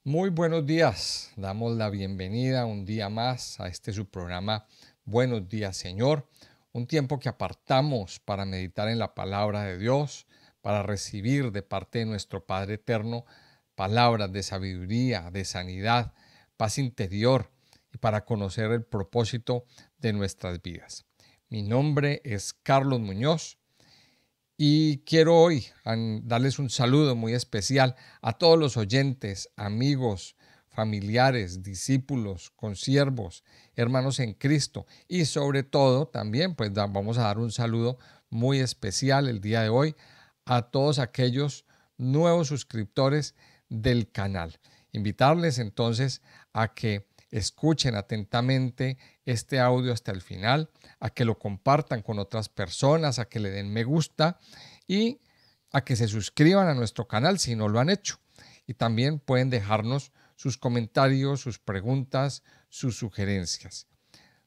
Muy buenos días, damos la bienvenida un día más a este su programa Buenos días Señor, un tiempo que apartamos para meditar en la palabra de Dios, para recibir de parte de nuestro Padre Eterno palabras de sabiduría, de sanidad, paz interior y para conocer el propósito de nuestras vidas. Mi nombre es Carlos Muñoz. Y quiero hoy darles un saludo muy especial a todos los oyentes, amigos, familiares, discípulos, consiervos, hermanos en Cristo y sobre todo también pues vamos a dar un saludo muy especial el día de hoy a todos aquellos nuevos suscriptores del canal. Invitarles entonces a que escuchen atentamente este audio hasta el final, a que lo compartan con otras personas, a que le den me gusta y a que se suscriban a nuestro canal si no lo han hecho. Y también pueden dejarnos sus comentarios, sus preguntas, sus sugerencias.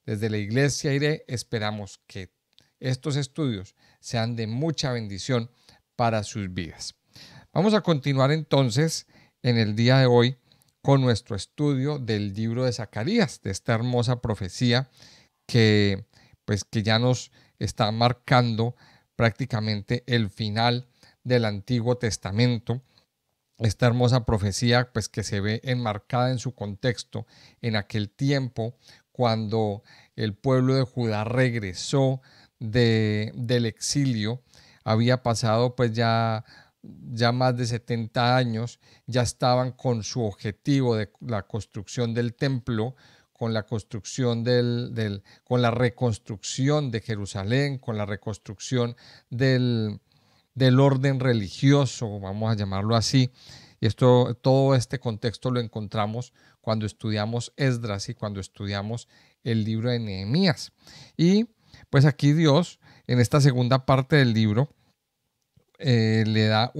Desde la Iglesia IRE esperamos que estos estudios sean de mucha bendición para sus vidas. Vamos a continuar entonces en el día de hoy con nuestro estudio del libro de Zacarías, de esta hermosa profecía que ya nos está marcando prácticamente el final del Antiguo Testamento. Esta hermosa profecía pues que se ve enmarcada en su contexto en aquel tiempo cuando el pueblo de Judá regresó del exilio. Había pasado pues ya más de 70 años, ya estaban con su objetivo de la construcción del templo, con la construcción con la reconstrucción de Jerusalén, con la reconstrucción del orden religioso, vamos a llamarlo así. Y todo este contexto lo encontramos cuando estudiamos Esdras y cuando estudiamos el libro de Nehemías. Y pues aquí Dios, en esta segunda parte del libro, le da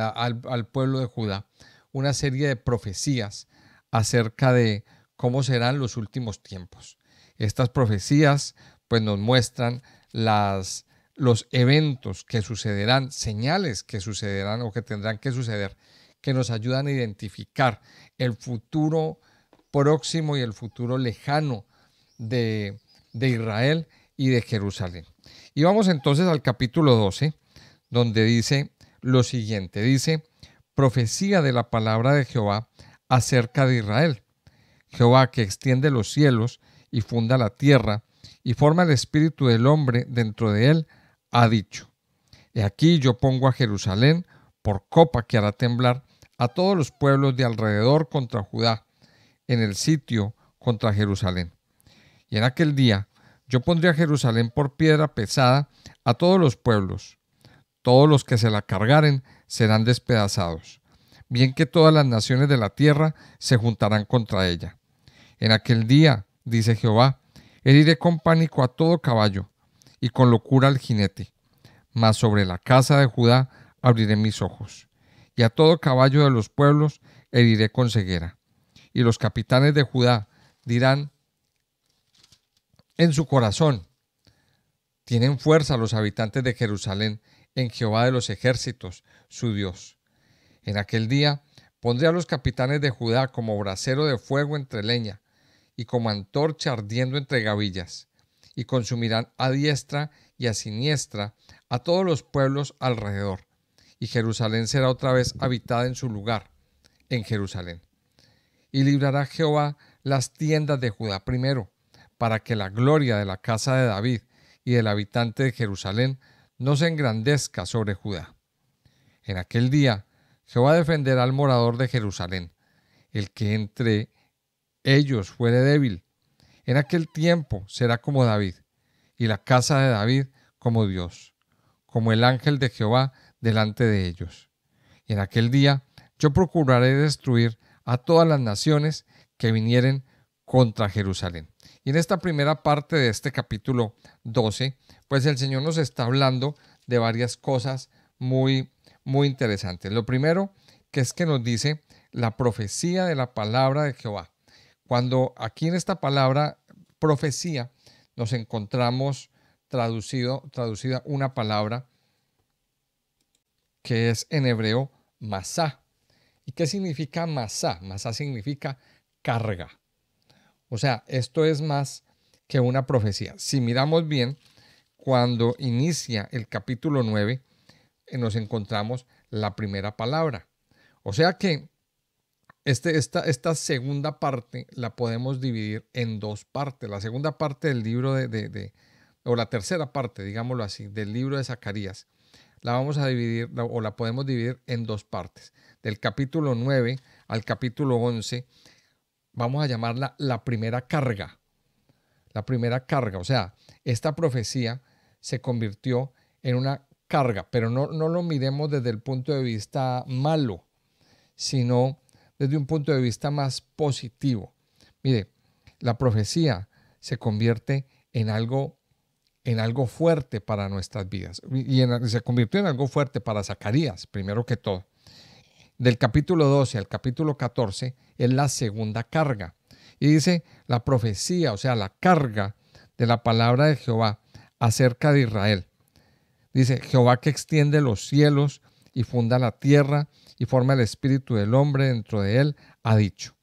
al pueblo de Judá una serie de profecías acerca de cómo serán los últimos tiempos. Estas profecías pues nos muestran los eventos que sucederán, señales que sucederán o que tendrán que suceder, que nos ayudan a identificar el futuro próximo y el futuro lejano de Israel y de Jerusalén. Y vamos entonces al capítulo 12, donde dice lo siguiente, dice, profecía de la palabra de Jehová acerca de Israel. Jehová que extiende los cielos y funda la tierra y forma el espíritu del hombre dentro de él, ha dicho, he aquí yo pongo a Jerusalén por copa que hará temblar a todos los pueblos de alrededor contra Judá, en el sitio contra Jerusalén. Y en aquel día yo pondré a Jerusalén por piedra pesada a todos los pueblos. Todos los que se la cargaren serán despedazados. Bien que todas las naciones de la tierra se juntarán contra ella. En aquel día, dice Jehová, heriré con pánico a todo caballo y con locura al jinete. Mas sobre la casa de Judá abriré mis ojos. Y a todo caballo de los pueblos heriré con ceguera. Y los capitanes de Judá dirán en su corazón, tienen fuerza los habitantes de Jerusalén en Jehová de los ejércitos, su Dios. En aquel día pondré a los capitanes de Judá como brasero de fuego entre leña, y como antorcha ardiendo entre gavillas, y consumirán a diestra y a siniestra a todos los pueblos alrededor, y Jerusalén será otra vez habitada en su lugar, en Jerusalén. Y librará Jehová las tiendas de Judá primero, para que la gloria de la casa de David y del habitante de Jerusalén no se engrandezca sobre Judá. En aquel día Jehová defenderá al morador de Jerusalén, el que entre ellos fuere débil. En aquel tiempo será como David, y la casa de David como Dios, como el ángel de Jehová delante de ellos. Y en aquel día yo procuraré destruir a todas las naciones que vinieren contra Jerusalén. Y en esta primera parte de este capítulo 12, pues el Señor nos está hablando de varias cosas muy interesantes. Lo primero que es que nos dice la profecía de la palabra de Jehová. Cuando aquí en esta palabra profecía nos encontramos traducida una palabra que es en hebreo masá. ¿Y qué significa masá? Masá significa carga. O sea, esto es más que una profecía. Si miramos bien, cuando inicia el capítulo 9, nos encontramos la primera palabra. O sea que esta segunda parte la podemos dividir en dos partes. La segunda parte del libro o la tercera parte, digámoslo así, del libro de Zacarías, la vamos a dividir o la podemos dividir en dos partes. Del capítulo 9 al capítulo 11, vamos a llamarla la primera carga. La primera carga, o sea, esta profecía se convirtió en una carga, pero no lo miremos desde el punto de vista malo, sino desde un punto de vista más positivo. Mire, la profecía se convierte en algo fuerte para nuestras vidas. Y se convirtió en algo fuerte para Zacarías, primero que todo. Del capítulo 12 al capítulo 14 es la segunda carga. Y dice la profecía, o sea, la carga de la palabra de Jehová acerca de Israel. Dice, Jehová que extiende los cielos y funda la tierra y forma el espíritu del hombre dentro de él, ha dicho.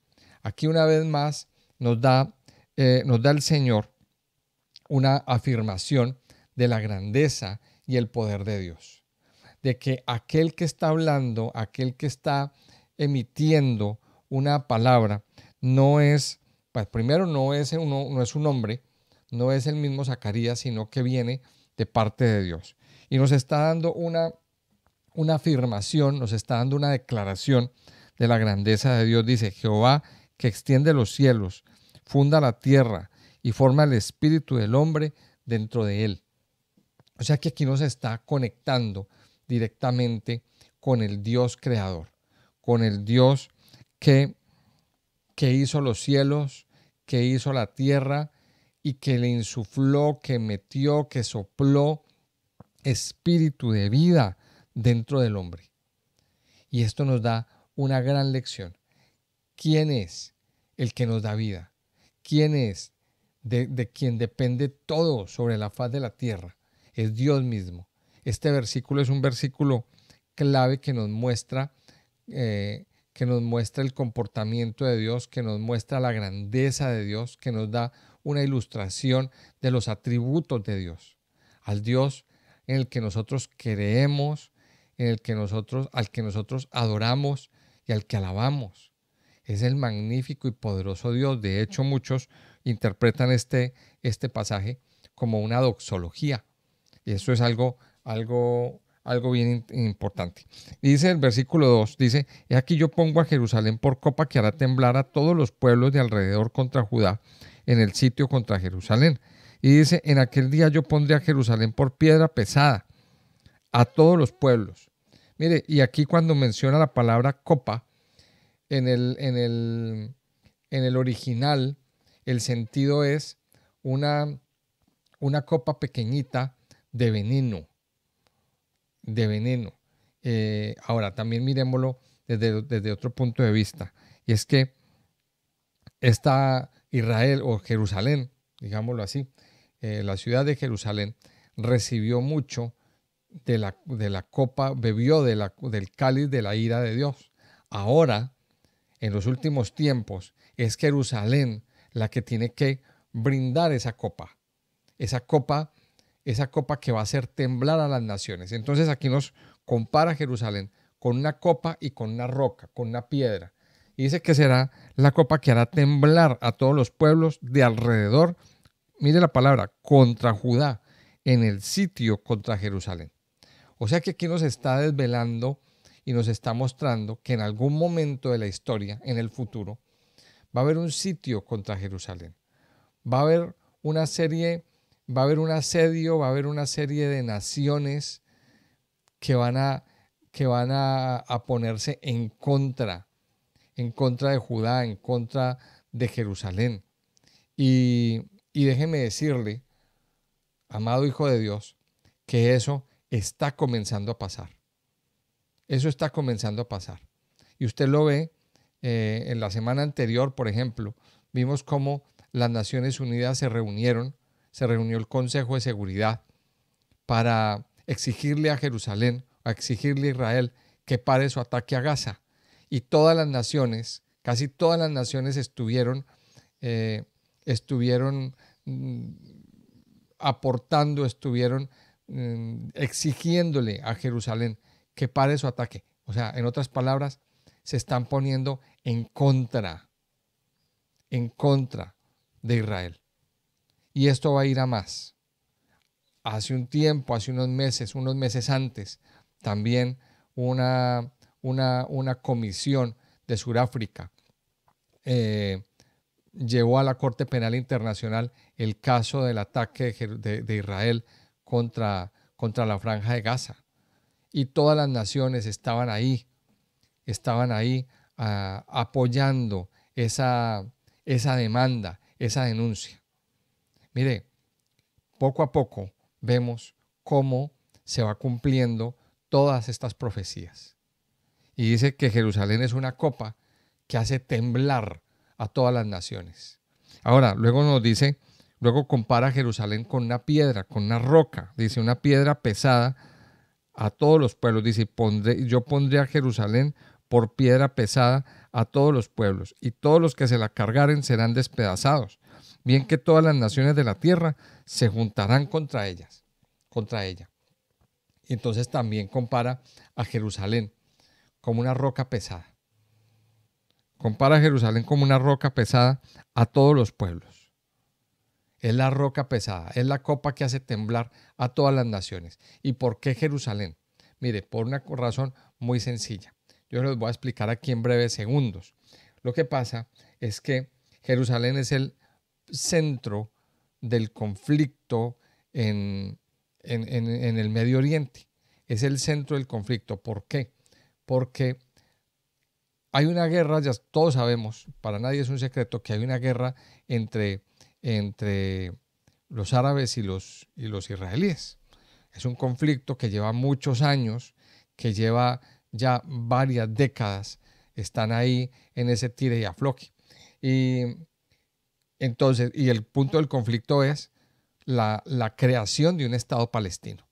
Aquí una vez más nos da el Señor una afirmación de la grandeza y el poder de Dios. De que aquel que está hablando, aquel que está emitiendo una palabra, no es, pues primero no es un hombre, no es el mismo Zacarías, sino que viene de parte de Dios. Y nos está dando una afirmación, nos está dando una declaración de la grandeza de Dios. Dice, Jehová que extiende los cielos, funda la tierra y forma el espíritu del hombre dentro de él. O sea que aquí nos está conectando directamente con el Dios creador, con el Dios que hizo los cielos, que hizo la tierra y que le insufló, que metió, que sopló espíritu de vida dentro del hombre. Y esto nos da una gran lección. ¿Quién es el que nos da vida? ¿Quién es de quien depende todo sobre la faz de la tierra? Es Dios mismo. Este versículo es un versículo clave que nos muestra el comportamiento de Dios, que nos muestra la grandeza de Dios, que nos da una ilustración de los atributos de Dios. Al Dios en el que nosotros creemos, al que nosotros adoramos y al que alabamos. Es el magnífico y poderoso Dios. De hecho, muchos interpretan este pasaje como una doxología. Y eso es algo bien importante. Dice el versículo 2, dice, he aquí yo pongo a Jerusalén por copa que hará temblar a todos los pueblos de alrededor contra Judá en el sitio contra Jerusalén. Y dice, en aquel día yo pondré a Jerusalén por piedra pesada a todos los pueblos. Mire, y aquí cuando menciona la palabra copa, en el original, el sentido es una copa pequeñita de veneno. Ahora, también miremoslo desde otro punto de vista. Y es que esta Israel o Jerusalén, digámoslo así, la ciudad de Jerusalén recibió mucho de la copa, bebió del cáliz de la ira de Dios. Ahora, en los últimos tiempos, es Jerusalén la que tiene que brindar esa copa que va a hacer temblar a las naciones. Entonces aquí nos compara Jerusalén con una copa y con una roca, con una piedra. Y dice que será la copa que hará temblar a todos los pueblos de alrededor, mire la palabra, contra Judá, en el sitio contra Jerusalén. O sea que aquí nos está desvelando y nos está mostrando que en algún momento de la historia, en el futuro, va a haber un sitio contra Jerusalén. Va a haber un asedio, va a haber una serie de naciones que van a ponerse en contra de Judá, en contra de Jerusalén. Y déjeme decirle, amado Hijo de Dios, que eso está comenzando a pasar. Eso está comenzando a pasar. Y usted lo ve en la semana anterior, por ejemplo, vimos cómo las Naciones Unidas se reunió el Consejo de Seguridad para exigirle a Jerusalén, a exigirle a Israel que pare su ataque a Gaza. y todas las naciones, casi todas las naciones estuvieron aportando, estuvieron exigiéndole a Jerusalén que pare su ataque. O sea, en otras palabras, se están poniendo en contra de Israel. Y esto va a ir a más. Hace un tiempo, hace unos meses antes, también una comisión de Sudáfrica llevó a la Corte Penal Internacional el caso del ataque de Israel contra la Franja de Gaza. Y todas las naciones estaban ahí apoyando esa demanda, esa denuncia. Mire, poco a poco vemos cómo se va cumpliendo todas estas profecías. Y dice que Jerusalén es una copa que hace temblar a todas las naciones. Ahora, luego compara a Jerusalén con una piedra, con una roca. Dice, una piedra pesada a todos los pueblos. Dice, yo pondré a Jerusalén por piedra pesada a todos los pueblos, y todos los que se la cargaren serán despedazados. Bien que todas las naciones de la tierra se juntarán contra ella. Y entonces también compara a Jerusalén como una roca pesada. Compara a Jerusalén como una roca pesada a todos los pueblos. Es la roca pesada, es la copa que hace temblar a todas las naciones. ¿Y por qué Jerusalén? Mire, por una razón muy sencilla. Yo les voy a explicar aquí en breves segundos. Lo que pasa es que Jerusalén es el centro del conflicto en el Medio Oriente. Es el centro del conflicto. ¿Por qué? Porque hay una guerra, ya todos sabemos, para nadie es un secreto que hay una guerra entre los árabes y los israelíes. Es un conflicto que lleva muchos años, que lleva ya varias décadas, están ahí en ese tire y afloje. Y entonces, y el punto del conflicto es la creación de un Estado palestino.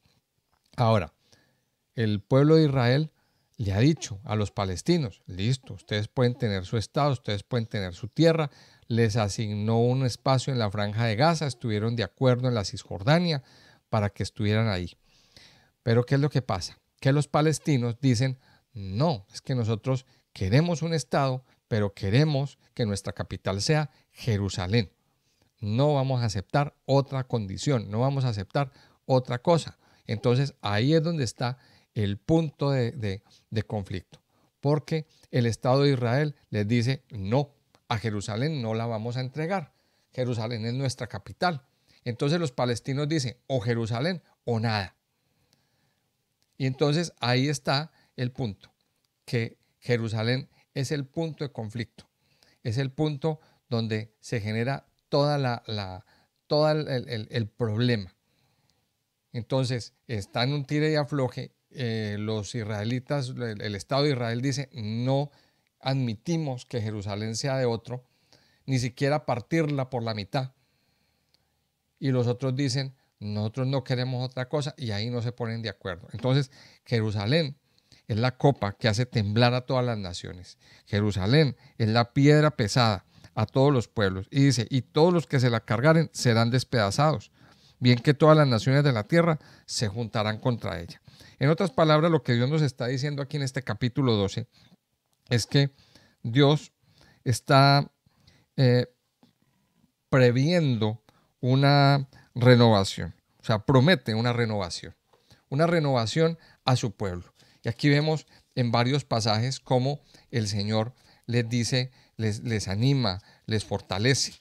Ahora, el pueblo de Israel le ha dicho a los palestinos, listo, ustedes pueden tener su Estado, ustedes pueden tener su tierra, les asignó un espacio en la Franja de Gaza, estuvieron de acuerdo en la Cisjordania para que estuvieran ahí. Pero ¿qué es lo que pasa? Que los palestinos dicen, no, es que nosotros queremos un Estado, pero queremos que nuestra capital sea Jerusalén. No vamos a aceptar otra condición, no vamos a aceptar otra cosa. Entonces ahí es donde está el punto de conflicto, porque el Estado de Israel les dice, no, a Jerusalén no la vamos a entregar, Jerusalén es nuestra capital. Entonces los palestinos dicen, o Jerusalén o nada. Y entonces ahí está el punto, que Jerusalén es el punto de conflicto, es el punto donde se genera todo el problema. Entonces está en un tire y afloje, los israelitas, el Estado de Israel dice, no admitimos que Jerusalén sea de otro, ni siquiera partirla por la mitad. Y los otros dicen, nosotros no queremos otra cosa, y ahí no se ponen de acuerdo. Entonces, Jerusalén es la copa que hace temblar a todas las naciones. Jerusalén es la piedra pesada a todos los pueblos. Y dice, y todos los que se la cargaren serán despedazados. Bien que todas las naciones de la tierra se juntarán contra ella. En otras palabras, lo que Dios nos está diciendo aquí en este capítulo 12 es que Dios está previendo una renovación, o sea, promete una renovación a su pueblo. Y aquí vemos en varios pasajes cómo el Señor les dice, les anima, les fortalece.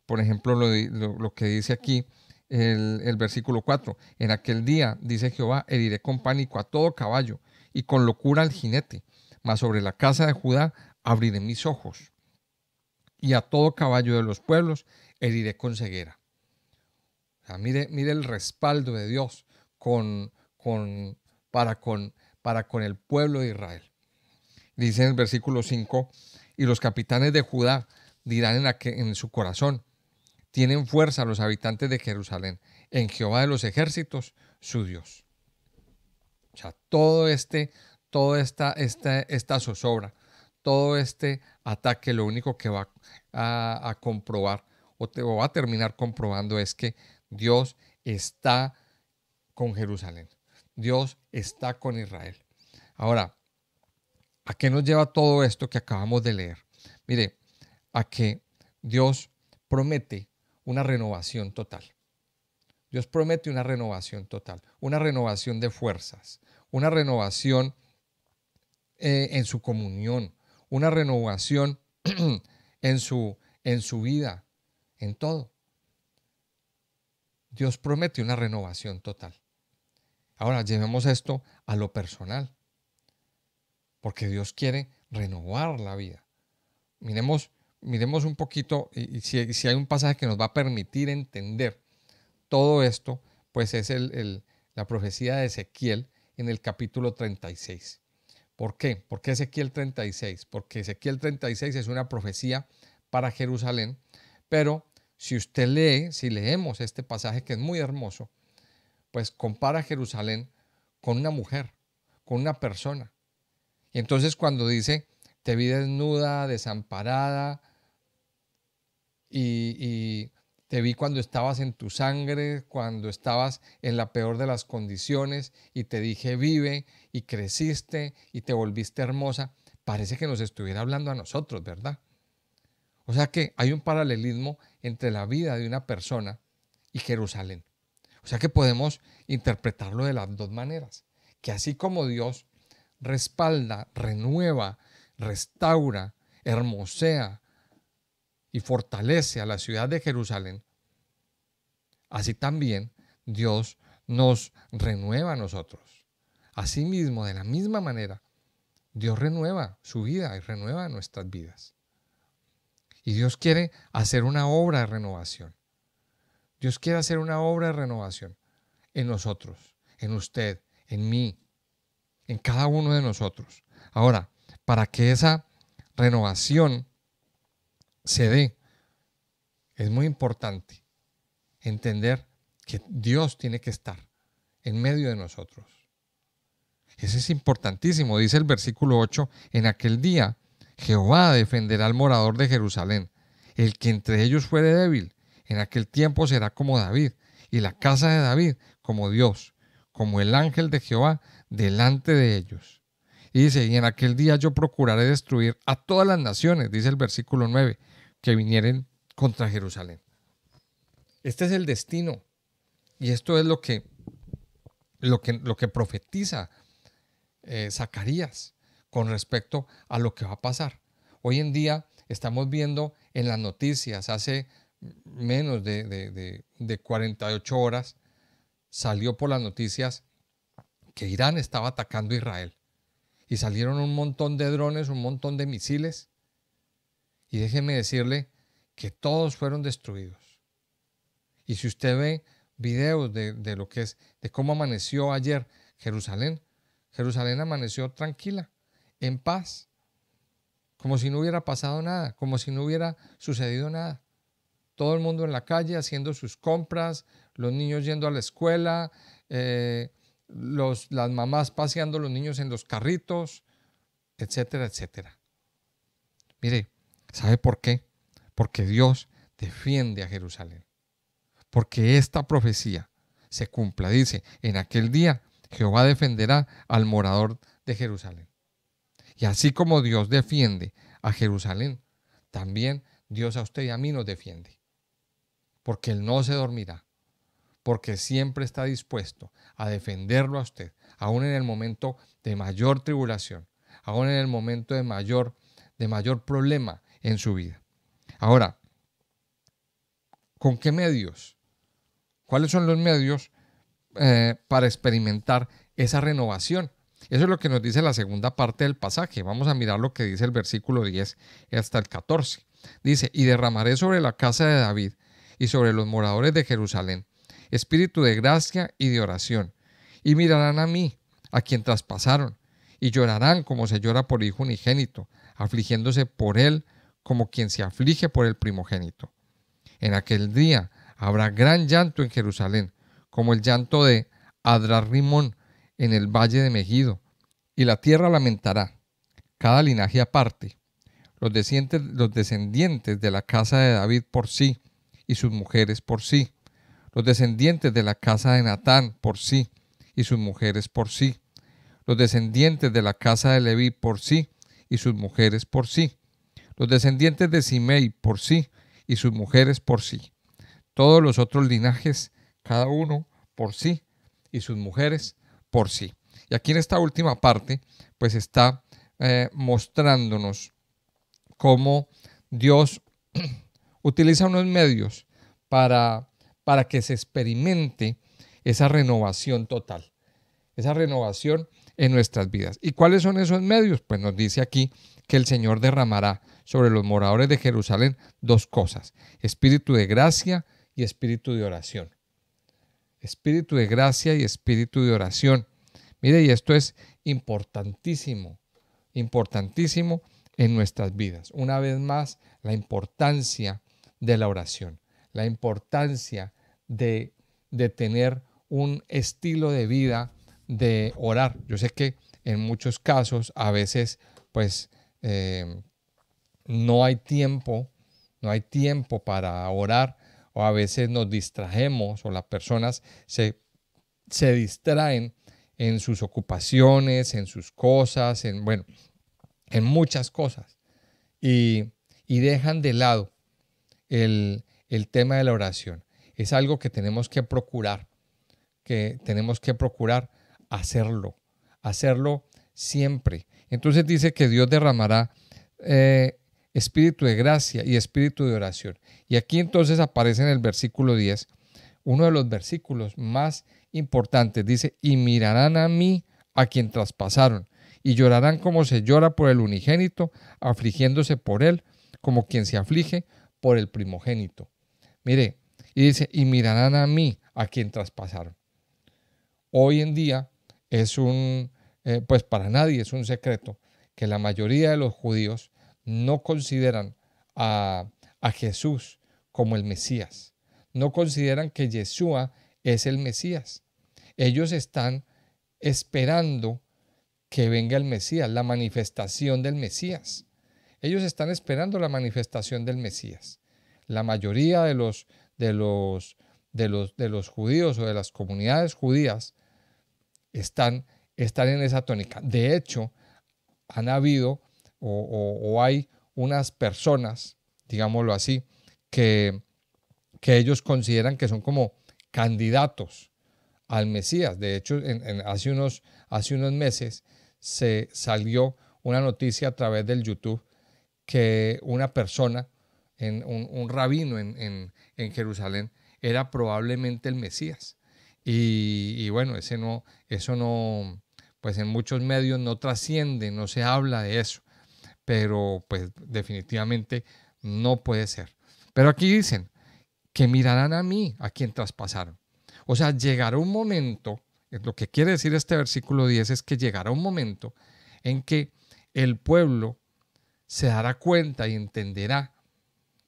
Por ejemplo, lo que dice aquí el versículo 4, en aquel día, dice Jehová, heriré con pánico a todo caballo y con locura al jinete, mas sobre la casa de Judá abriré mis ojos, y a todo caballo de los pueblos heriré con ceguera. O sea, mire el respaldo de Dios para con el pueblo de Israel. Dice en el versículo 5, y los capitanes de Judá dirán en su corazón, tienen fuerza los habitantes de Jerusalén, en Jehová de los ejércitos, su Dios. O sea, toda esta zozobra, todo este ataque lo único que va a comprobar o va a terminar comprobando es que Dios está con Jerusalén. Dios está con Israel. Ahora, ¿a qué nos lleva todo esto que acabamos de leer? Mire, a que Dios promete una renovación total. Dios promete una renovación total, una renovación de fuerzas, una renovación en su comunión, una renovación en su vida, en todo. Dios promete una renovación total. Ahora, llevemos esto a lo personal, porque Dios quiere renovar la vida. Miremos un poquito, y si hay un pasaje que nos va a permitir entender todo esto, pues es la profecía de Ezequiel en el capítulo 36. ¿Por qué? ¿Por qué Ezequiel 36? Porque Ezequiel 36 es una profecía para Jerusalén, pero si usted lee, si leemos este pasaje que es muy hermoso, pues compara Jerusalén con una mujer, con una persona. Y entonces cuando dice, te vi desnuda, desamparada, y te vi cuando estabas en tu sangre, cuando estabas en la peor de las condiciones, y te dije, vive, y creciste, y te volviste hermosa, parece que nos estuviera hablando a nosotros, ¿verdad? O sea que hay un paralelismo entre la vida de una persona y Jerusalén. O sea que podemos interpretarlo de las dos maneras. Que así como Dios respalda, renueva, restaura, hermosea y fortalece a la ciudad de Jerusalén, así también Dios nos renueva a nosotros. Asimismo, de la misma manera, Dios renueva su vida y renueva nuestras vidas. Y Dios quiere hacer una obra de renovación. Dios quiere hacer una obra de renovación en nosotros, en usted, en mí, en cada uno de nosotros. Ahora, para que esa renovación se dé, es muy importante entender que Dios tiene que estar en medio de nosotros. Eso es importantísimo. Dice el versículo 8, en aquel día Jehová defenderá al morador de Jerusalén. El que entre ellos fuere débil, en aquel tiempo será como David, y la casa de David como Dios, como el ángel de Jehová delante de ellos. Y dice, y en aquel día yo procuraré destruir a todas las naciones, dice el versículo 9, que vinieren contra Jerusalén. Este es el destino. Y esto es lo que profetiza Zacarías con respecto a lo que va a pasar. Hoy en día estamos viendo en las noticias, hace menos de 48 horas, salió por las noticias que Irán estaba atacando a Israel. Y salieron un montón de drones, un montón de misiles. Y déjeme decirle que todos fueron destruidos. Y si usted ve videos de lo que es, de cómo amaneció ayer Jerusalén, Jerusalén amaneció tranquila, en paz, como si no hubiera pasado nada, como si no hubiera sucedido nada. Todo el mundo en la calle haciendo sus compras, los niños yendo a la escuela, las mamás paseando a los niños en los carritos, etcétera, etcétera. Mire, ¿sabe por qué? Porque Dios defiende a Jerusalén. Porque esta profecía se cumpla. Dice, en aquel día Jehová defenderá al morador de Jerusalén. Y así como Dios defiende a Jerusalén, también Dios a usted y a mí nos defiende. Porque Él no se dormirá. Porque siempre está dispuesto a defenderlo a usted, aún en el momento de mayor tribulación, aún en el momento de mayor problema en su vida. Ahora, ¿con qué medios? ¿Cuáles son los medios para experimentar esa renovación? Eso es lo que nos dice la segunda parte del pasaje. Vamos a mirar lo que dice el versículo 10 hasta el 14. Dice, y derramaré sobre la casa de David y sobre los moradores de Jerusalén espíritu de gracia y de oración, y mirarán a mí, a quien traspasaron, y llorarán como se llora por hijo unigénito, afligiéndose por él como quien se aflige por el primogénito. En aquel día habrá gran llanto en Jerusalén, como el llanto de Adrar-Rimón en el valle de Megido, y la tierra lamentará, cada linaje aparte, los descendientes de la casa de David por sí, y sus mujeres por sí, los descendientes de la casa de Natán por sí, y sus mujeres por sí, los descendientes de la casa de Leví por sí, y sus mujeres por sí, los descendientes de Simei por sí, y sus mujeres por sí, todos los otros linajes, cada uno por sí, y sus mujeres por sí. Y aquí en esta última parte, pues está mostrándonos cómo Dios utiliza unos medios para, para que se experimente esa renovación total, esa renovación en nuestras vidas. ¿Y cuáles son esos medios? Pues nos dice aquí que el Señor derramará sobre los moradores de Jerusalén dos cosas: espíritu de gracia y espíritu de oración. Espíritu de gracia y espíritu de oración. Mire, y esto es importantísimo, importantísimo en nuestras vidas. Una vez más, la importancia de la oración, la importancia de tener un estilo de vida de orar. Yo sé que en muchos casos a veces pues no hay tiempo, no hay tiempo para orar, o a veces nos distraemos o las personas se distraen en sus ocupaciones, en sus cosas, bueno, en muchas cosas, y dejan de lado el tema de la oración. Es algo que tenemos que procurar hacerlo siempre. Entonces dice que Dios derramará espíritu de gracia y espíritu de oración. Y aquí entonces aparece en el versículo 10, uno de los versículos más importantes. Dice: y mirarán a mí, a quien traspasaron, y llorarán como se llora por el unigénito, afligiéndose por él, como quien se aflige por el primogénito. Mire, y dice: y mirarán a mí, a quien traspasaron. Hoy en día pues para nadie es un secreto que la mayoría de los judíos no consideran a Jesús como el Mesías. No consideran que Yeshua es el Mesías. Ellos están esperando que venga el Mesías, la manifestación del Mesías. Ellos están esperando la manifestación del Mesías. La mayoría de los judíos o de las comunidades judías están en esa tónica. De hecho, han habido o hay unas personas, digámoslo así, que ellos consideran que son como candidatos al Mesías. De hecho, hace unos meses se salió una noticia a través del YouTube que una persona, un rabino en Jerusalén, era probablemente el Mesías. Y bueno, eso no, pues en muchos medios no trasciende, no se habla de eso, pero pues definitivamente no puede ser. Pero aquí dicen que mirarán a mí, a quien traspasaron. O sea, llegará un momento, lo que quiere decir este versículo 10 es que llegará un momento en que el pueblo se dará cuenta y entenderá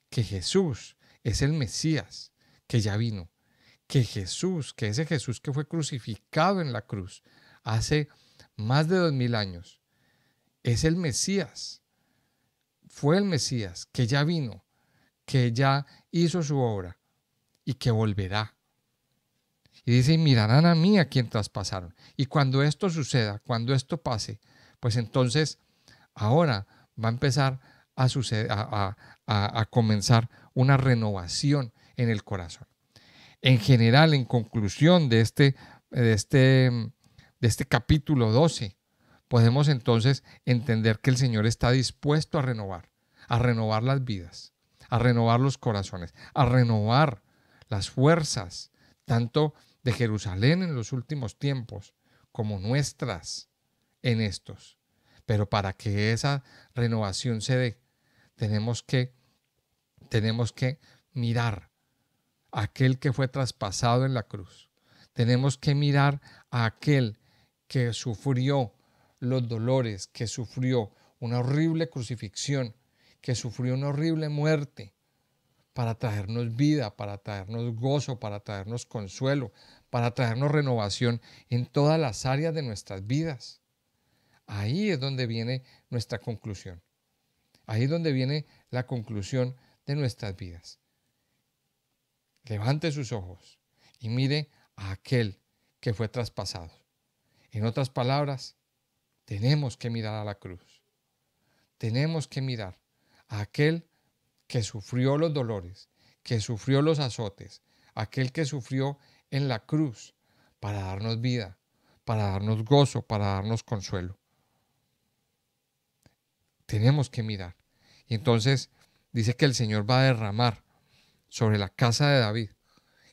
que Jesús es el Mesías que ya vino, que ese Jesús que fue crucificado en la cruz hace más de 2000 años, es el Mesías, fue el Mesías que ya vino, que ya hizo su obra y que volverá. Y dice: y mirarán a mí, a quien traspasaron. Y cuando esto suceda, cuando esto pase, pues entonces ahora va a empezar a suceder, a comenzar una renovación en el corazón. En general, en conclusión de este capítulo 12, podemos entonces entender que el Señor está dispuesto a renovar las vidas, a renovar los corazones, a renovar las fuerzas, tanto de Jerusalén en los últimos tiempos como nuestras en estos. Pero para que esa renovación se dé, tenemos que mirar a aquel que fue traspasado en la cruz. Tenemos que mirar a aquel que sufrió los dolores, que sufrió una horrible crucifixión, que sufrió una horrible muerte para traernos vida, para traernos gozo, para traernos consuelo, para traernos renovación en todas las áreas de nuestras vidas. Ahí es donde viene nuestra conclusión. Ahí es donde viene la conclusión de nuestras vidas. Levante sus ojos y mire a aquel que fue traspasado. En otras palabras, tenemos que mirar a la cruz. Tenemos que mirar a aquel que sufrió los dolores, que sufrió los azotes, aquel que sufrió en la cruz para darnos vida, para darnos gozo, para darnos consuelo. Tenemos que mirar. Y entonces dice que el Señor va a derramar sobre la casa de David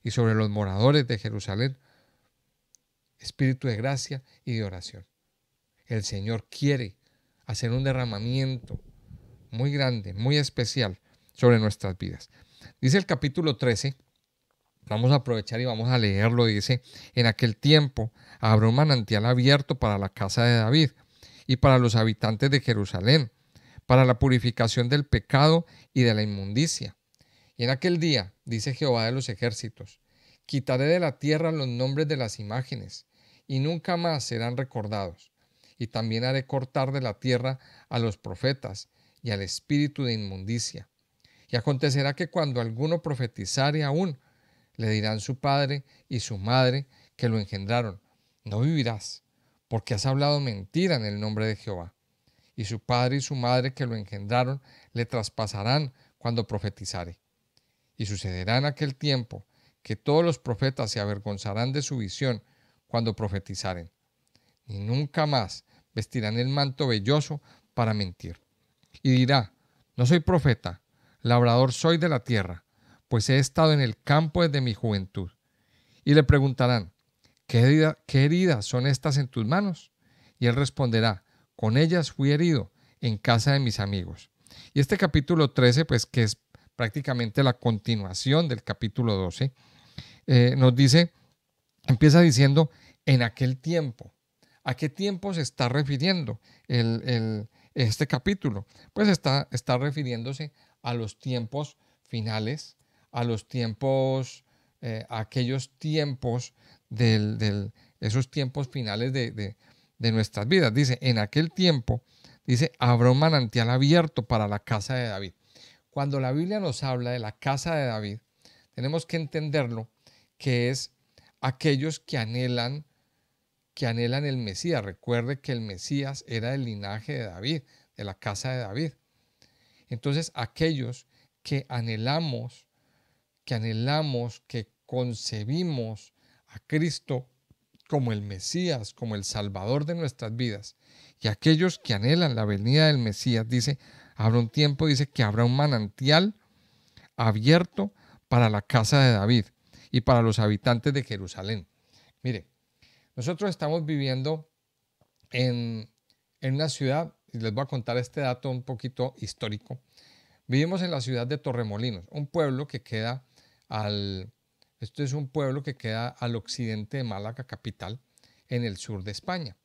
y sobre los moradores de Jerusalén espíritu de gracia y de oración. El Señor quiere hacer un derramamiento muy grande, muy especial sobre nuestras vidas. Dice el capítulo 13, vamos a aprovechar y vamos a leerlo, dice: en aquel tiempo habrá un manantial abierto para la casa de David y para los habitantes de Jerusalén, para la purificación del pecado y de la inmundicia. Y en aquel día, dice Jehová de los ejércitos, quitaré de la tierra los nombres de las imágenes, y nunca más serán recordados. Y también haré cortar de la tierra a los profetas y al espíritu de inmundicia. Y acontecerá que cuando alguno profetizare aún, le dirán su padre y su madre que lo engendraron: no vivirás, porque has hablado mentira en el nombre de Jehová. Y su padre y su madre que lo engendraron le traspasarán cuando profetizare. Y sucederá en aquel tiempo que todos los profetas se avergonzarán de su visión cuando profetizaren, y nunca más vestirán el manto velloso para mentir. Y dirá: no soy profeta, labrador soy de la tierra, pues he estado en el campo desde mi juventud. Y le preguntarán: ¿qué heridas son estas en tus manos? Y él responderá: con ellas fui herido en casa de mis amigos. Y este capítulo 13, pues que es prácticamente la continuación del capítulo 12, nos dice, empieza diciendo: en aquel tiempo. ¿A qué tiempo se está refiriendo este capítulo? Pues está refiriéndose a los tiempos finales, a los tiempos, a aquellos tiempos esos tiempos finales de nuestras vidas. Dice: en aquel tiempo, dice, habrá un manantial abierto para la casa de David. Cuando la Biblia nos habla de la casa de David, tenemos que entenderlo que es aquellos que anhelan el Mesías. Recuerde que el Mesías era del linaje de David, de la casa de David. Entonces, aquellos que anhelamos, que concebimos a Cristo como el Mesías, como el Salvador de nuestras vidas, y aquellos que anhelan la venida del Mesías, dice, habrá un tiempo, dice, que habrá un manantial abierto para la casa de David y para los habitantes de Jerusalén. Mire, nosotros estamos viviendo en una ciudad, y les voy a contar este dato un poquito histórico. Vivimos en la ciudad de Torremolinos, un pueblo que queda esto es un pueblo que queda al occidente de Málaga capital, en el sur de España.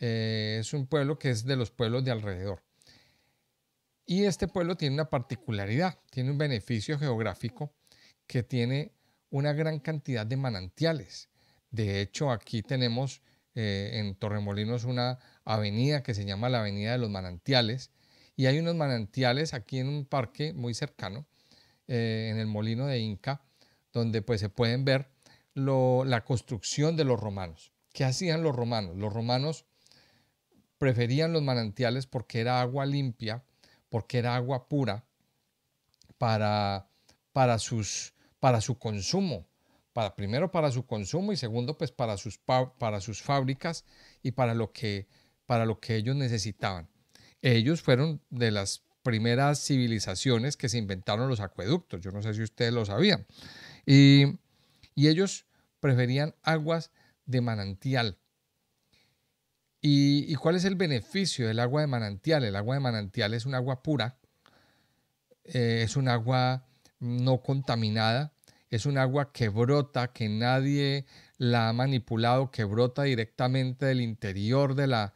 Es un pueblo que es de los pueblos de alrededor. Y este pueblo tiene una particularidad, tiene un beneficio geográfico, que tiene una gran cantidad de manantiales. De hecho, aquí tenemos en Torremolinos una avenida que se llama la Avenida de los Manantiales, y hay unos manantiales aquí en un parque muy cercano, en el Molino de Inca, donde pues se pueden ver la construcción de los romanos. ¿Qué hacían los romanos? Los romanos preferían los manantiales porque era agua limpia, porque era agua pura para su consumo. Primero para su consumo y segundo pues para sus fábricas y para lo que ellos necesitaban. Ellos fueron de las primeras civilizaciones que se inventaron los acueductos. Yo no sé si ustedes lo sabían. Y ellos preferían aguas de manantial. ¿Y cuál es el beneficio del agua de manantial? El agua de manantial es un agua pura, es un agua no contaminada, es un agua que brota, que nadie la ha manipulado, que brota directamente del interior de la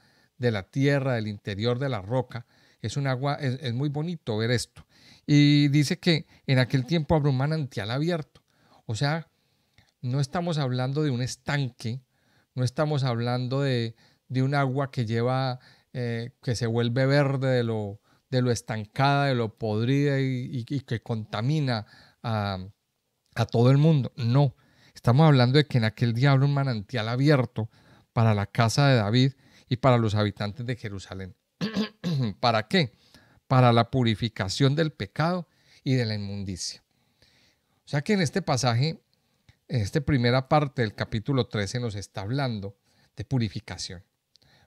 tierra, del interior de la roca. Es un agua, es muy bonito ver esto. Y dice que en aquel tiempo habrá un manantial abierto. O sea, no estamos hablando de un estanque, no estamos hablando de un agua que lleva, que se vuelve verde de lo estancada, de lo podrida y que contamina a todo el mundo. No, estamos hablando de que en aquel día habrá un manantial abierto para la casa de David y para los habitantes de Jerusalén. ¿Para qué? Para la purificación del pecado y de la inmundicia. O sea que en este pasaje, en esta primera parte del capítulo 13 nos está hablando de purificación.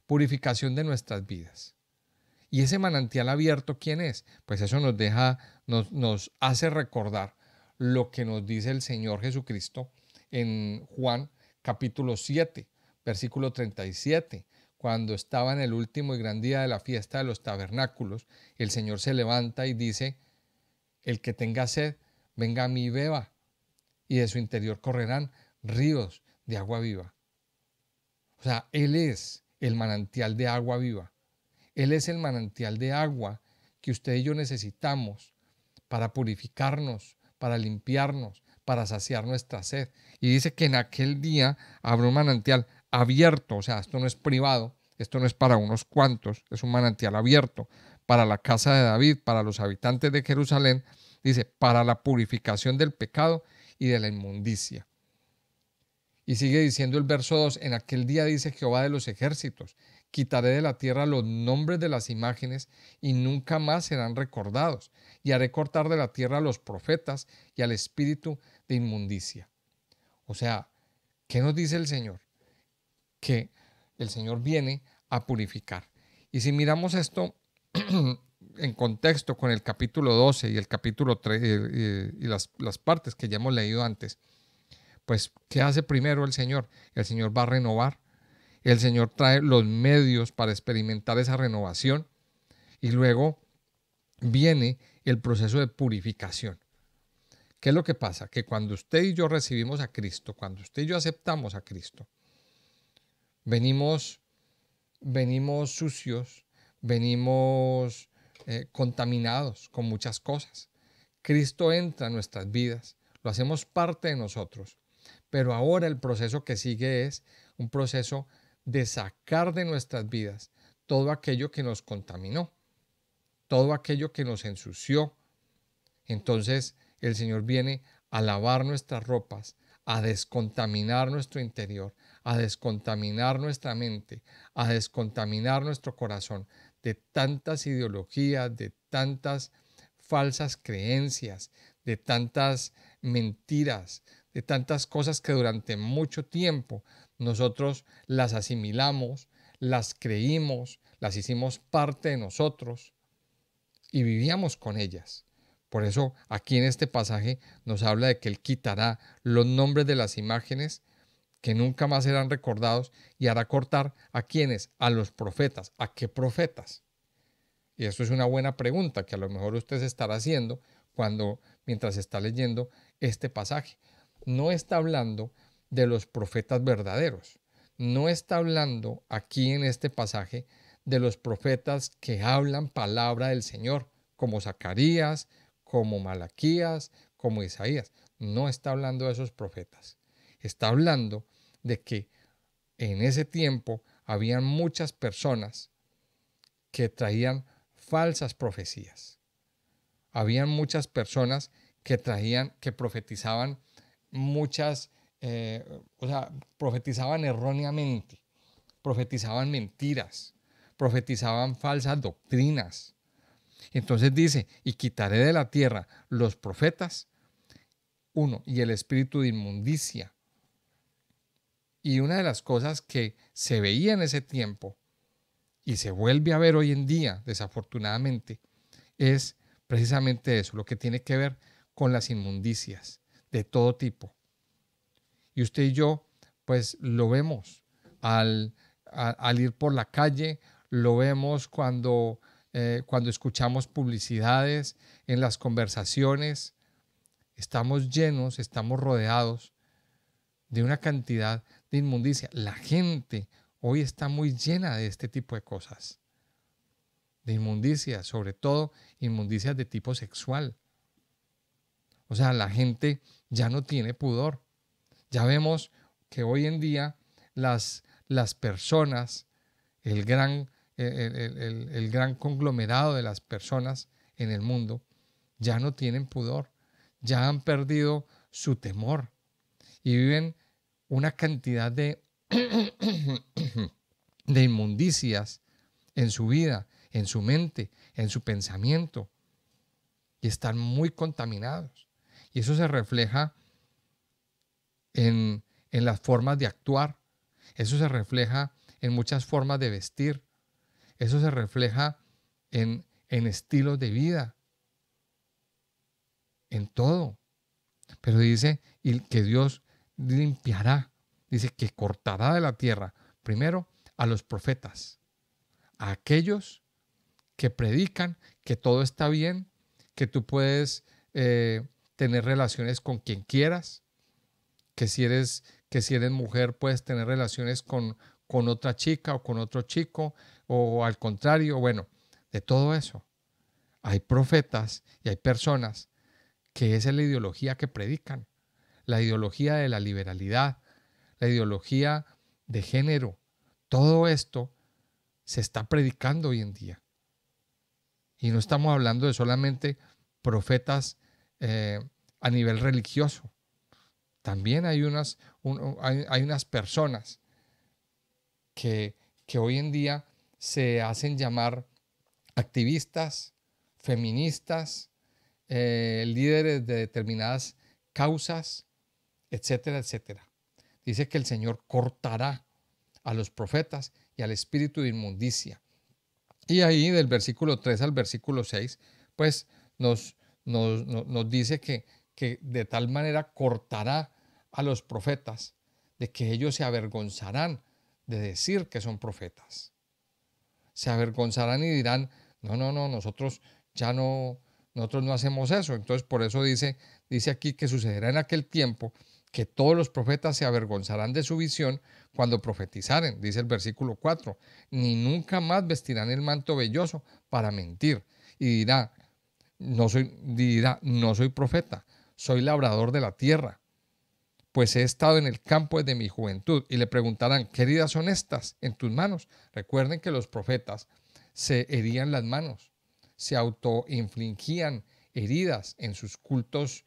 Purificación de nuestras vidas. ¿Y ese manantial abierto quién es? Pues eso nos hace recordar lo que nos dice el Señor Jesucristo en Juan capítulo 7, versículo 37. Cuando estaba en el último y gran día de la fiesta de los tabernáculos, el Señor se levanta y dice: el que tenga sed, venga a mí y beba, y de su interior correrán ríos de agua viva. O sea, Él es el manantial de agua viva. Él es el manantial de agua que usted y yo necesitamos para purificarnos, para limpiarnos, para saciar nuestra sed. Y dice que en aquel día habrá un manantial abierto, o sea, esto no es privado, esto no es para unos cuantos, es un manantial abierto para la casa de David, para los habitantes de Jerusalén, dice, para la purificación del pecado y de la inmundicia. Y sigue diciendo el verso 2, en aquel día dice Jehová de los ejércitos, quitaré de la tierra los nombres de las imágenes y nunca más serán recordados, y haré cortar de la tierra a los profetas y al espíritu de inmundicia. O sea, ¿qué nos dice el Señor? Que el Señor viene a purificar. Y si miramos esto en contexto con el capítulo 12 y el capítulo 3 y las partes que ya hemos leído antes, pues, ¿qué hace primero el Señor? El Señor va a renovar. El Señor trae los medios para experimentar esa renovación. Y luego viene el proceso de purificación. ¿Qué es lo que pasa? Que cuando usted y yo recibimos a Cristo, cuando usted y yo aceptamos a Cristo, venimos sucios, venimos contaminados con muchas cosas. Cristo entra en nuestras vidas, lo hacemos parte de nosotros. Pero ahora el proceso que sigue es un proceso de sacar de nuestras vidas todo aquello que nos contaminó, todo aquello que nos ensució. Entonces el Señor viene a lavar nuestras ropas, a descontaminar nuestro interior, a descontaminar nuestra mente, a descontaminar nuestro corazón de tantas ideologías, de tantas falsas creencias, de tantas mentiras, de tantas cosas que durante mucho tiempo nosotros las asimilamos, las creímos, las hicimos parte de nosotros y vivíamos con ellas. Por eso aquí en este pasaje nos habla de que Él quitará los nombres de las imágenes que nunca más serán recordados y hará cortar a quienes, a los profetas. ¿A qué profetas? Y eso es una buena pregunta que a lo mejor usted se estará haciendo mientras está leyendo este pasaje. No está hablando de los profetas verdaderos. No está hablando aquí en este pasaje de los profetas que hablan palabra del Señor, como Zacarías, como Malaquías, como Isaías. No está hablando de esos profetas. Está hablando de que en ese tiempo habían muchas personas que traían falsas profecías. Habían muchas personas que profetizaban muchas, profetizaban erróneamente, profetizaban mentiras, profetizaban falsas doctrinas. Entonces dice, y quitaré de la tierra los profetas, y el espíritu de inmundicia. Y una de las cosas que se veía en ese tiempo y se vuelve a ver hoy en día, desafortunadamente, es precisamente eso, lo que tiene que ver con las inmundicias de todo tipo. Y usted y yo, pues lo vemos al ir por la calle, lo vemos cuando escuchamos publicidades, en las conversaciones. Estamos llenos, estamos rodeados de una cantidad de inmundicia. La gente hoy está muy llena de este tipo de cosas, de inmundicias, sobre todo inmundicias de tipo sexual. O sea, la gente ya no tiene pudor. Ya vemos que hoy en día las personas, el gran el gran conglomerado de las personas en el mundo ya no tienen pudor, ya han perdido su temor y viven una cantidad de, de inmundicias en su vida, en su mente, en su pensamiento, y están muy contaminados. Y eso se refleja en las formas de actuar, eso se refleja en muchas formas de vestir, eso se refleja en estilos de vida, en todo. Pero dice y que Dios limpiará, dice que cortará de la tierra, primero a los profetas, a aquellos que predican que todo está bien, que tú puedes tener relaciones con quien quieras, que si eres mujer puedes tener relaciones con otra chica o con otro chico, o al contrario, bueno, de todo eso. Hay profetas y hay personas que esa es la ideología que predican, la ideología de la liberalidad, la ideología de género. Todo esto se está predicando hoy en día. Y no estamos hablando de solamente profetas a nivel religioso. También hay unas personas que hoy en día se hacen llamar activistas, feministas, líderes de determinadas causas, etcétera, etcétera. Dice que el Señor cortará a los profetas y al espíritu de inmundicia. Y ahí del versículo 3 al versículo 6, pues nos dice que de tal manera cortará a los profetas, de que ellos se avergonzarán de decir que son profetas. Se avergonzarán y dirán, no, nosotros no hacemos eso. Entonces por eso dice aquí que sucederá en aquel tiempo que todos los profetas se avergonzarán de su visión cuando profetizaren, dice el versículo 4, ni nunca más vestirán el manto velloso para mentir. Y dirá, no soy profeta, soy labrador de la tierra, pues he estado en el campo desde mi juventud. Y le preguntarán, ¿qué heridas son estas en tus manos? Recuerden que los profetas se herían las manos, se autoinfligían heridas en sus cultos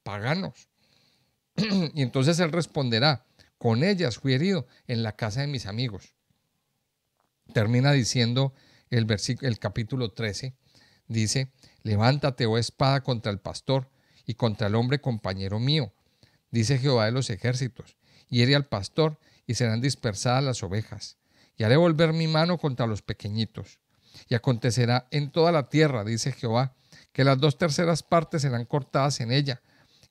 paganos. Y entonces él responderá, con ellas fui herido en la casa de mis amigos. Termina diciendo el capítulo 13, dice, levántate, oh espada, contra el pastor y contra el hombre compañero mío, dice Jehová de los ejércitos, hiere al pastor y serán dispersadas las ovejas, y haré volver mi mano contra los pequeñitos. Y acontecerá en toda la tierra, dice Jehová, que las 2/3 partes serán cortadas en ella,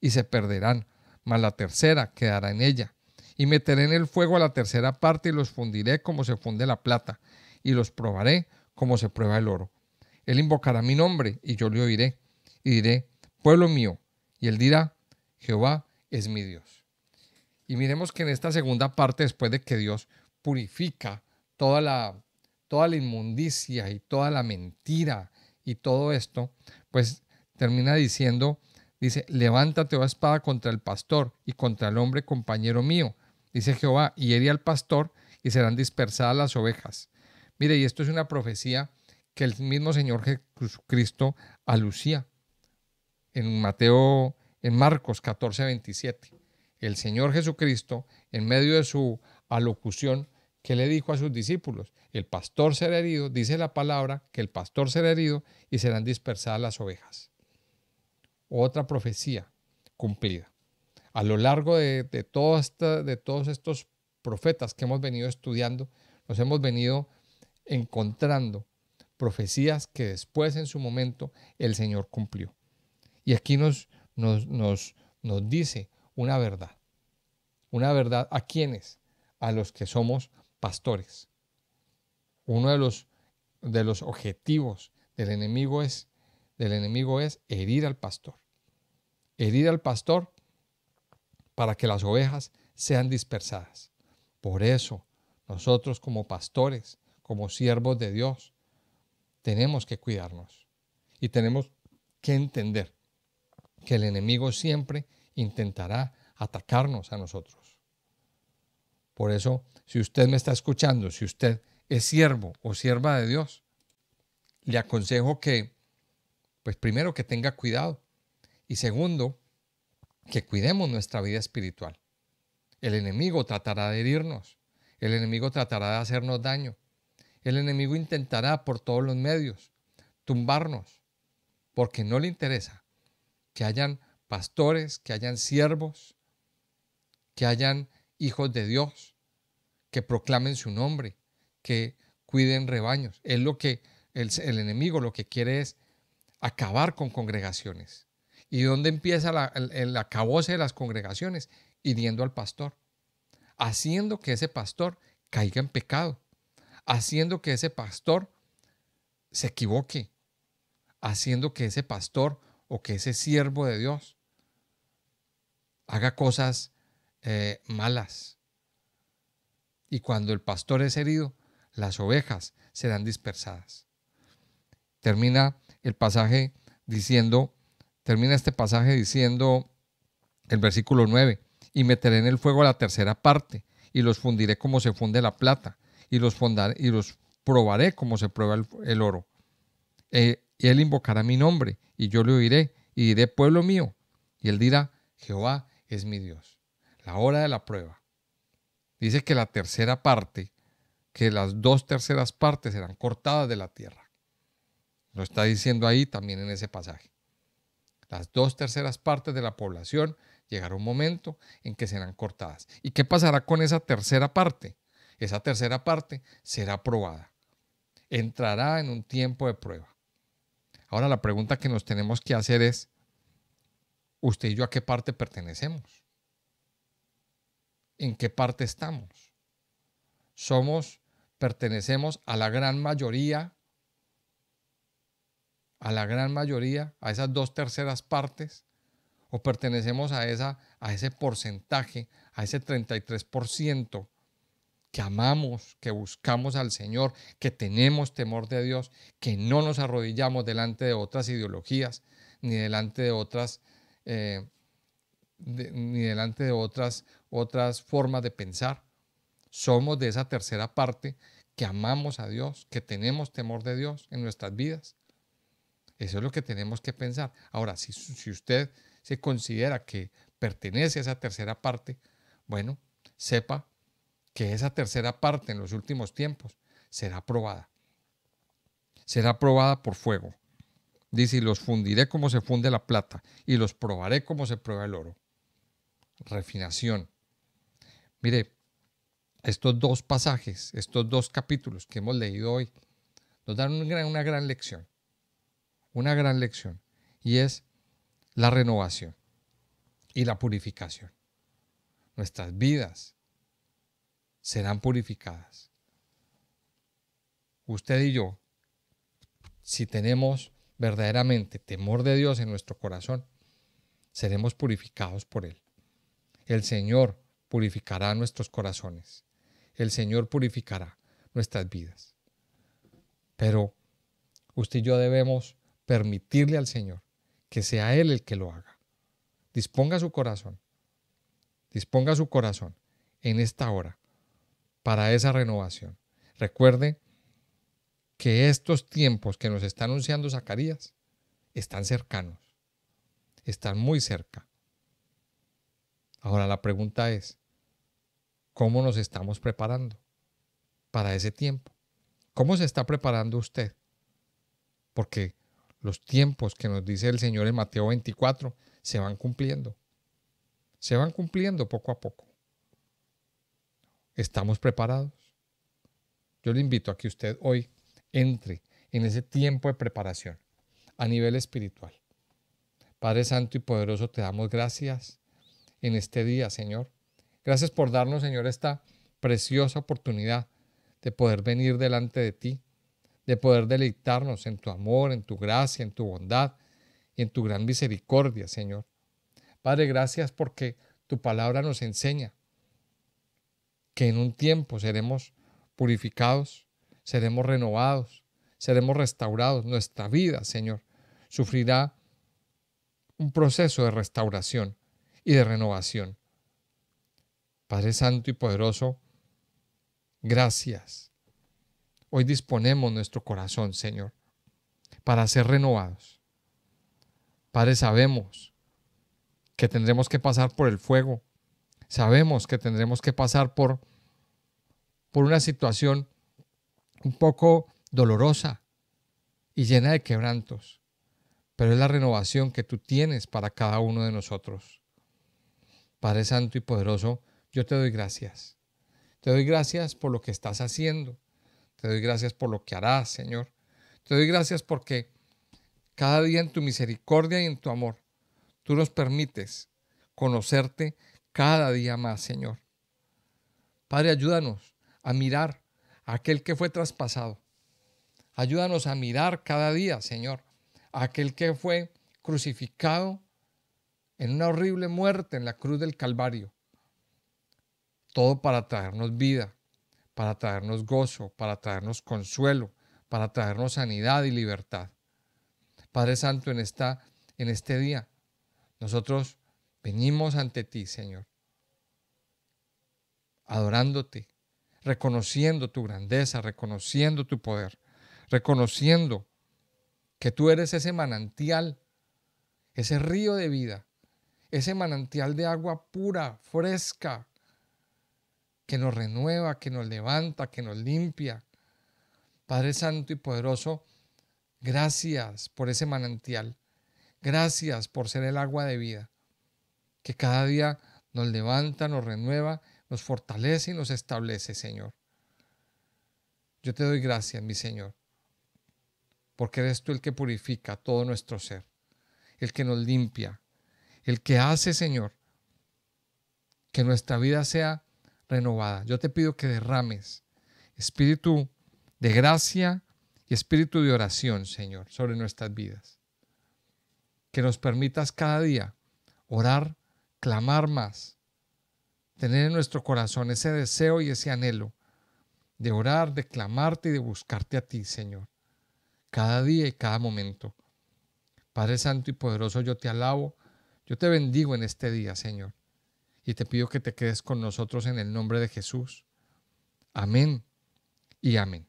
y se perderán, mas la tercera quedará en ella. Y meteré en el fuego a la tercera parte y los fundiré como se funde la plata, y los probaré como se prueba el oro. Él invocará mi nombre y yo le oiré, y diré, pueblo mío, y él dirá, Jehová es mi Dios. Y miremos que en esta segunda parte, después de que Dios purifica toda la inmundicia y toda la mentira y todo esto, pues termina diciendo, dice, levántate, oh espada, contra el pastor y contra el hombre compañero mío, dice Jehová, y hiere al pastor y serán dispersadas las ovejas. Mire, y esto es una profecía que el mismo Señor Jesucristo alucía en Marcos 14:27. El Señor Jesucristo, en medio de su alocución, ¿qué le dijo a sus discípulos? El pastor será herido, dice la palabra, que el pastor será herido y serán dispersadas las ovejas. Otra profecía cumplida. A lo largo de todos estos profetas que hemos venido estudiando, nos hemos venido encontrando profecías que después en su momento el Señor cumplió. Y aquí nos dice una verdad. Una verdad, ¿a quiénes? A los que somos pastores. Uno de los objetivos del enemigo es herir al pastor. Herir al pastor para que las ovejas sean dispersadas. Por eso, nosotros como pastores, como siervos de Dios, tenemos que cuidarnos y tenemos que entender que el enemigo siempre intentará atacarnos a nosotros. Por eso, si usted me está escuchando, si usted es siervo o sierva de Dios, le aconsejo que, pues primero que tenga cuidado y segundo, que cuidemos nuestra vida espiritual. El enemigo tratará de herirnos, el enemigo tratará de hacernos daño, el enemigo intentará por todos los medios tumbarnos, porque no le interesa que hayan pastores, que hayan siervos, que hayan hijos de Dios, que proclamen su nombre, que cuiden rebaños. Es lo que el enemigo lo que quiere es acabar con congregaciones. ¿Y dónde empieza el acabose de las congregaciones? Hiriendo al pastor, haciendo que ese pastor caiga en pecado, haciendo que ese pastor se equivoque, haciendo que ese pastor o que ese siervo de Dios haga cosas malas. Y cuando el pastor es herido, las ovejas serán dispersadas. Termina este pasaje diciendo el versículo 9, y meteré en el fuego la tercera parte, y los fundiré como se funde la plata, y los probaré como se prueba el oro. Y él invocará mi nombre, y yo le oiré, y diré, pueblo mío, y él dirá, Jehová es mi Dios. La hora de la prueba. Dice que la tercera parte, que las 2/3 partes serán cortadas de la tierra. Lo está diciendo ahí también en ese pasaje. Las 2/3 partes de la población llegará un momento en que serán cortadas. ¿Y qué pasará con esa tercera parte? Esa tercera parte será probada. Entrará en un tiempo de prueba. Ahora la pregunta que nos tenemos que hacer es, ¿usted y yo a qué parte pertenecemos? ¿En qué parte estamos? Pertenecemos a la gran mayoría, a esas 2/3 partes, o pertenecemos a ese porcentaje, a ese 33% que amamos, que buscamos al Señor, que tenemos temor de Dios, que no nos arrodillamos delante de otras ideologías, ni delante de otras formas de pensar. Somos de esa tercera parte que amamos a Dios, que tenemos temor de Dios en nuestras vidas. Eso es lo que tenemos que pensar. Ahora, si usted se considera que pertenece a esa tercera parte, bueno, sepa que esa tercera parte en los últimos tiempos será probada. Será probada por fuego. Dice, y los fundiré como se funde la plata, y los probaré como se prueba el oro. Refinación. Mire, estos 2 pasajes, estos 2 capítulos que hemos leído hoy, nos dan una gran lección. Una gran lección. Y es la renovación y la purificación. Nuestras vidas serán purificadas. Usted y yo, si tenemos verdaderamente temor de Dios en nuestro corazón, seremos purificados por Él. El Señor purificará nuestros corazones. El Señor purificará nuestras vidas. Pero usted y yo debemos permitirle al Señor que sea Él el que lo haga. Disponga su corazón en esta hora para esa renovación. Recuerde que estos tiempos que nos está anunciando Zacarías están cercanos, están muy cerca. Ahora la pregunta es, ¿cómo nos estamos preparando para ese tiempo? ¿Cómo se está preparando usted? Porque los tiempos que nos dice el Señor en Mateo 24 se van cumpliendo. Se van cumpliendo poco a poco. ¿Estamos preparados? Yo le invito a que usted hoy entre en ese tiempo de preparación a nivel espiritual. Padre Santo y Poderoso, te damos gracias en este día, Señor. Gracias por darnos, Señor, esta preciosa oportunidad de poder venir delante de ti, de poder deleitarnos en tu amor, en tu gracia, en tu bondad y en tu gran misericordia, Señor. Padre, gracias porque tu palabra nos enseña que en un tiempo seremos purificados, seremos renovados, seremos restaurados. Nuestra vida, Señor, sufrirá un proceso de restauración y de renovación. Padre Santo y Poderoso, Gracias. Hoy disponemos nuestro corazón, Señor, para ser renovados. Padre, sabemos que tendremos que pasar por el fuego. Sabemos que tendremos que pasar por una situación un poco dolorosa y llena de quebrantos, pero es la renovación que tú tienes para cada uno de nosotros. Padre Santo y Poderoso, yo te doy gracias. Te doy gracias por lo que estás haciendo. Te doy gracias por lo que harás, Señor. Te doy gracias porque cada día en tu misericordia y en tu amor, tú nos permites conocerte cada día más, Señor. Padre, ayúdanos a mirar a aquel que fue traspasado. Ayúdanos a mirar cada día, Señor, a aquel que fue crucificado en una horrible muerte en la cruz del Calvario. Todo para traernos vida, para traernos gozo, para traernos consuelo, para traernos sanidad y libertad. Padre Santo, en este día, nosotros venimos ante ti, Señor, adorándote, reconociendo tu grandeza, reconociendo tu poder, reconociendo que tú eres ese manantial, ese río de vida, ese manantial de agua pura, fresca, que nos renueva, que nos levanta, que nos limpia. Padre Santo y Poderoso, gracias por ese manantial. Gracias por ser el agua de vida, que cada día nos levanta, nos renueva, nos fortalece y nos establece, Señor. Yo te doy gracias, mi Señor, porque eres tú el que purifica todo nuestro ser, el que nos limpia, el que hace, Señor, que nuestra vida sea renovada. Yo te pido que derrames espíritu de gracia y espíritu de oración, Señor, sobre nuestras vidas. Que nos permitas cada día orar, clamar más, tener en nuestro corazón ese deseo y ese anhelo de orar, de clamarte y de buscarte a ti, Señor, cada día y cada momento. Padre Santo y Poderoso, yo te alabo, yo te bendigo en este día, Señor, y te pido que te quedes con nosotros en el nombre de Jesús. Amén y amén.